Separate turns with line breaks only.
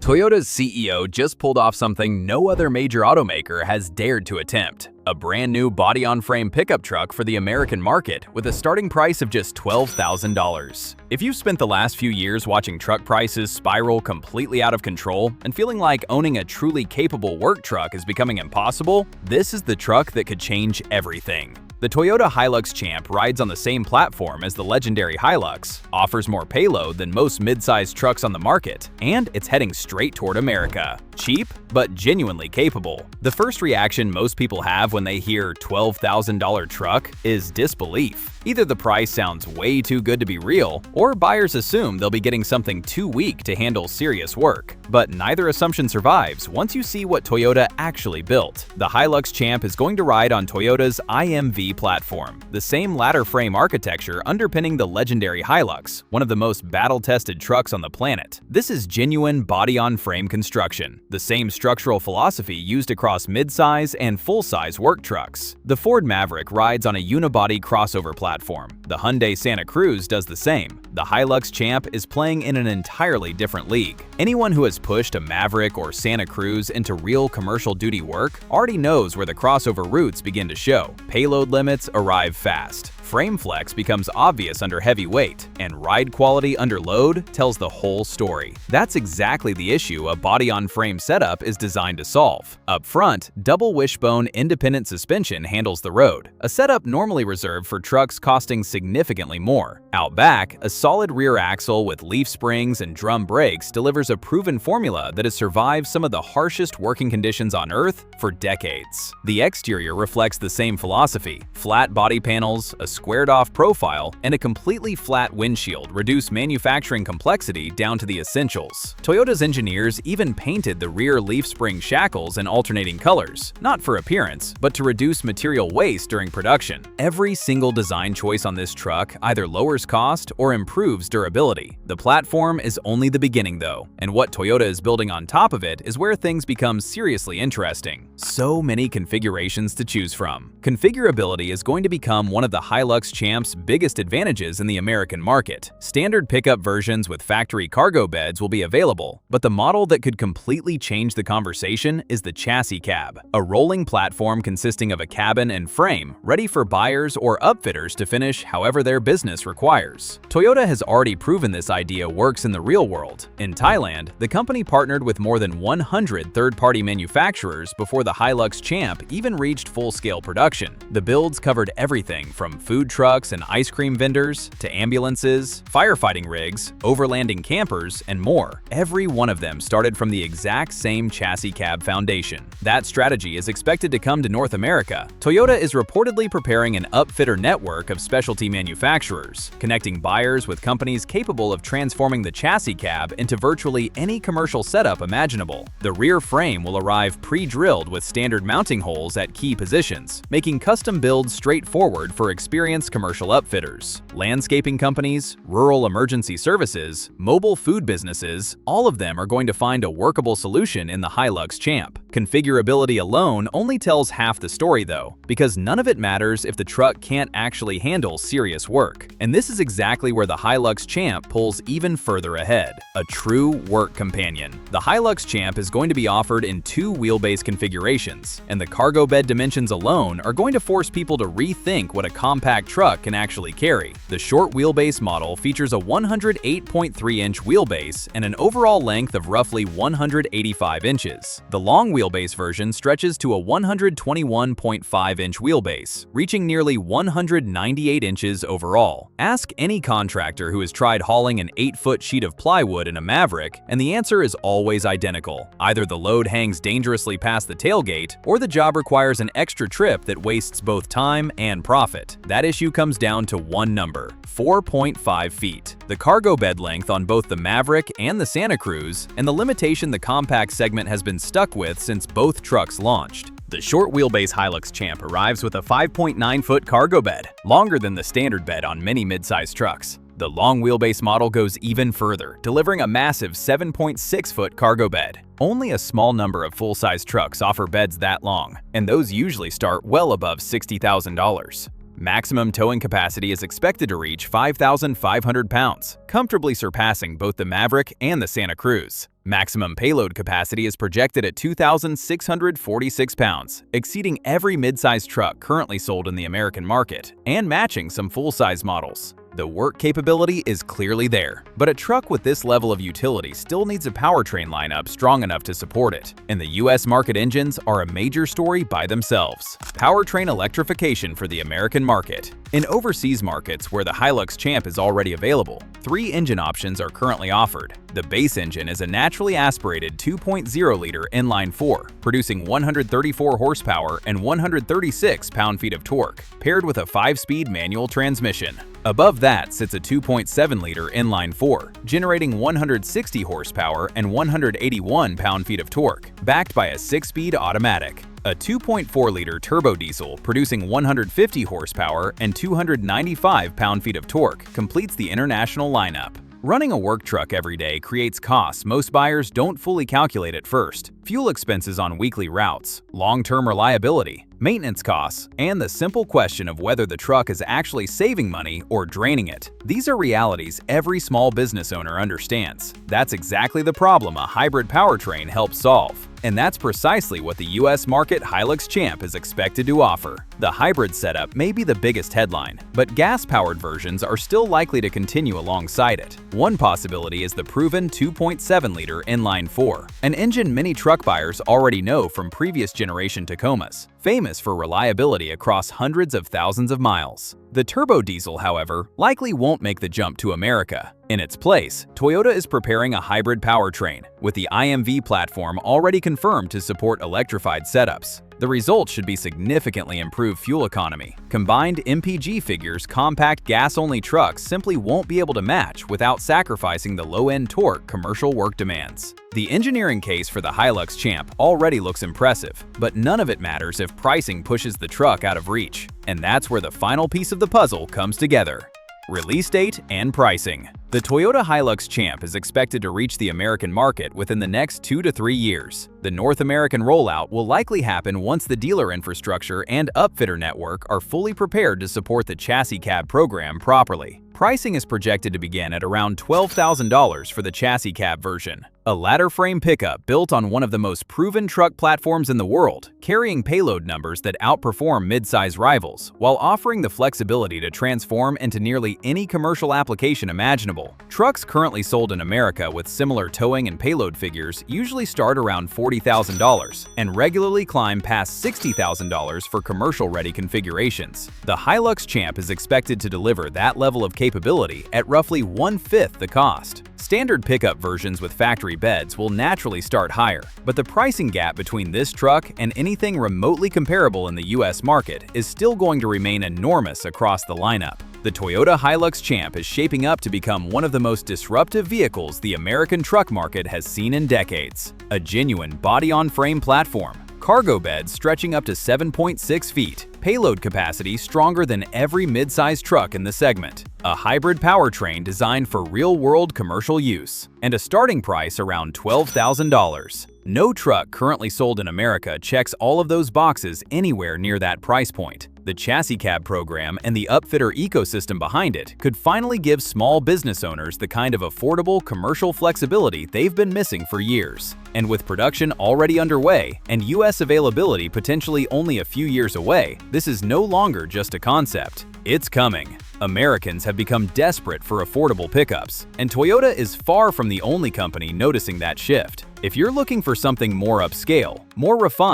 Toyota's CEO just pulled off something no other major automaker has dared to attempt. A brand new body-on-frame pickup truck for the American market with a starting price of just $12,000. If you've spent the last few years watching truck prices spiral completely out of control and feeling like owning a truly capable work truck is becoming impossible, this is the truck that could change everything. The Toyota Hilux Champ rides on the same platform as the legendary Hilux, offers more payload than most mid-sized trucks on the market, and it's heading straight toward America. Cheap, but genuinely capable. The first reaction most people have when they hear $12,000 truck is disbelief. Either the price sounds way too good to be real, or buyers assume they'll be getting something too weak to handle serious work. But neither assumption survives once you see what Toyota actually built. The Hilux Champ is going to ride on Toyota's IMV platform, the same ladder frame architecture underpinning the legendary Hilux, one of the most battle-tested trucks on the planet. This is genuine body-on-frame construction, the same structural philosophy used across mid-size and full-size work trucks. The Ford Maverick rides on a unibody crossover platform. The Hyundai Santa Cruz does the same. The Hilux Champ is playing in an entirely different league. Anyone who has pushed a Maverick or Santa Cruz into real commercial duty work already knows where the crossover roots begin to show. Payload limits arrive fast. Frame flex becomes obvious under heavy weight, and ride quality under load tells the whole story. That's exactly the issue a body-on-frame setup is designed to solve. Up front, double wishbone independent suspension handles the road, a setup normally reserved for trucks costing significantly more. Out back, a solid rear axle with leaf springs and drum brakes delivers a proven formula that has survived some of the harshest working conditions on Earth for decades. The exterior reflects the same philosophy. Flat body panels, a squared-off profile, and a completely flat windshield reduce manufacturing complexity down to the essentials. Toyota's engineers even painted the rear leaf spring shackles in alternating colors, not for appearance, but to reduce material waste during production. Every single design choice on this truck either lowers cost or improves durability. The platform is only the beginning though, and what Toyota is building on top of it is where things become seriously interesting. So many configurations to choose from. Configurability is going to become one of the Hilux Champ's biggest advantages in the American market. Standard pickup versions with factory cargo beds will be available, but the model that could completely change the conversation is the chassis cab, a rolling platform consisting of a cabin and frame ready for buyers or upfitters to finish however their business requires. Toyota has already proven this idea works in the real world. In Thailand, the company partnered with more than 100 third-party manufacturers before the Hilux Champ even reached full-scale production. The builds covered everything from food trucks and ice cream vendors to ambulances, firefighting rigs, overlanding campers, and more. Every one of them started from the exact same chassis cab foundation. That strategy is expected to come to North America. Toyota is reportedly preparing an upfitter network of specialty manufacturers, connecting buyers with companies capable of transforming the chassis cab into virtually any commercial setup imaginable. The rear frame will arrive pre-drilled with standard mounting holes at key positions, making custom builds straightforward for experienced commercial upfitters. Landscaping companies, rural emergency services, mobile food businesses, all of them are going to find a workable solution in the Hilux Champ. Configurability alone only tells half the story though, because none of it matters if the truck can't actually handle serious work. And this is exactly where the Hilux Champ pulls even further ahead. A true work companion. The Hilux Champ is going to be offered in two wheelbase configurations, and the cargo bed dimensions alone are going to force people to rethink what a compact truck can actually carry. The short wheelbase model features a 108.3-inch wheelbase and an overall length of roughly 185 inches. The long wheelbase version stretches to a 121.5-inch wheelbase, reaching nearly 198 inches overall. Ask any contractor who has tried hauling an 8-foot sheet of plywood in a Maverick, and the answer is always identical. Either the load hangs dangerously past the tailgate, or the job requires an extra trip that wastes both time and profit. That issue comes down to one number: 4.5 feet. The cargo bed length on both the Maverick and the Santa Cruz, and the limitation the compact segment has been stuck with since both trucks launched. The short wheelbase Hilux Champ arrives with a 5.9-foot cargo bed, longer than the standard bed on many mid-size trucks. The long wheelbase model goes even further, delivering a massive 7.6-foot cargo bed. Only a small number of full-size trucks offer beds that long, and those usually start well above $60,000. Maximum towing capacity is expected to reach 5,500 pounds, comfortably surpassing both the Maverick and the Santa Cruz. Maximum payload capacity is projected at 2,646 pounds, exceeding every midsize truck currently sold in the American market and matching some full-size models. The work capability is clearly there, but a truck with this level of utility still needs a powertrain lineup strong enough to support it, and the US market engines are a major story by themselves. Powertrain electrification for the American market. In overseas markets where the Hilux Champ is already available, 3 engine options are currently offered. The base engine is a naturally aspirated 2.0-liter inline-4, producing 134 horsepower and 136 pound-feet of torque, paired with a 5-speed manual transmission. Above that sits a 2.7-liter inline-4, generating 160 horsepower and 181 pound-feet of torque, backed by a 6-speed automatic. A 2.4-liter turbo diesel producing 150 horsepower and 295 pound-feet of torque completes the international lineup. Running a work truck every day creates costs most buyers don't fully calculate at first. Fuel expenses on weekly routes, long-term reliability, maintenance costs, and the simple question of whether the truck is actually saving money or draining it. These are realities every small business owner understands. That's exactly the problem a hybrid powertrain helps solve. And that's precisely what the US market Hilux Champ is expected to offer. The hybrid setup may be the biggest headline, but gas-powered versions are still likely to continue alongside it. One possibility is the proven 2.7-liter inline-4, an engine many truck buyers already know from previous generation Tacomas, famous for reliability across hundreds of thousands of miles. The turbo diesel, however, likely won't make the jump to America. In its place, Toyota is preparing a hybrid powertrain, with the IMV platform already confirmed to support electrified setups. The result should be significantly improved fuel economy. Combined MPG figures compact gas-only trucks simply won't be able to match without sacrificing the low-end torque commercial work demands. The engineering case for the Hilux Champ already looks impressive, but none of it matters if pricing pushes the truck out of reach. And that's where the final piece of the puzzle comes together: release date and pricing. The Toyota Hilux Champ is expected to reach the American market within the next 2 to 3 years. The North American rollout will likely happen once the dealer infrastructure and upfitter network are fully prepared to support the chassis cab program properly. Pricing is projected to begin at around $12,000 for the chassis cab version, a ladder frame pickup built on one of the most proven truck platforms in the world, carrying payload numbers that outperform mid-size rivals, while offering the flexibility to transform into nearly any commercial application imaginable. Trucks currently sold in America with similar towing and payload figures usually start around $40,000 and regularly climb past $60,000 for commercial-ready configurations. The Hilux Champ is expected to deliver that level of capability at roughly 1/5 the cost. Standard pickup versions with factory beds will naturally start higher, but the pricing gap between this truck and anything remotely comparable in the US market is still going to remain enormous across the lineup. The Toyota Hilux Champ is shaping up to become one of the most disruptive vehicles the American truck market has seen in decades. A genuine body-on-frame platform, cargo beds stretching up to 7.6 feet, payload capacity stronger than every mid-size truck in the segment, a hybrid powertrain designed for real-world commercial use, and a starting price around $12,000. No truck currently sold in America checks all of those boxes anywhere near that price point. The chassis cab program and the upfitter ecosystem behind it could finally give small business owners the kind of affordable commercial flexibility they've been missing for years. And with production already underway and US availability potentially only a few years away, this is no longer just a concept. It's coming. Americans have become desperate for affordable pickups, and Toyota is far from the only company noticing that shift. If you're looking for something more upscale, more refined,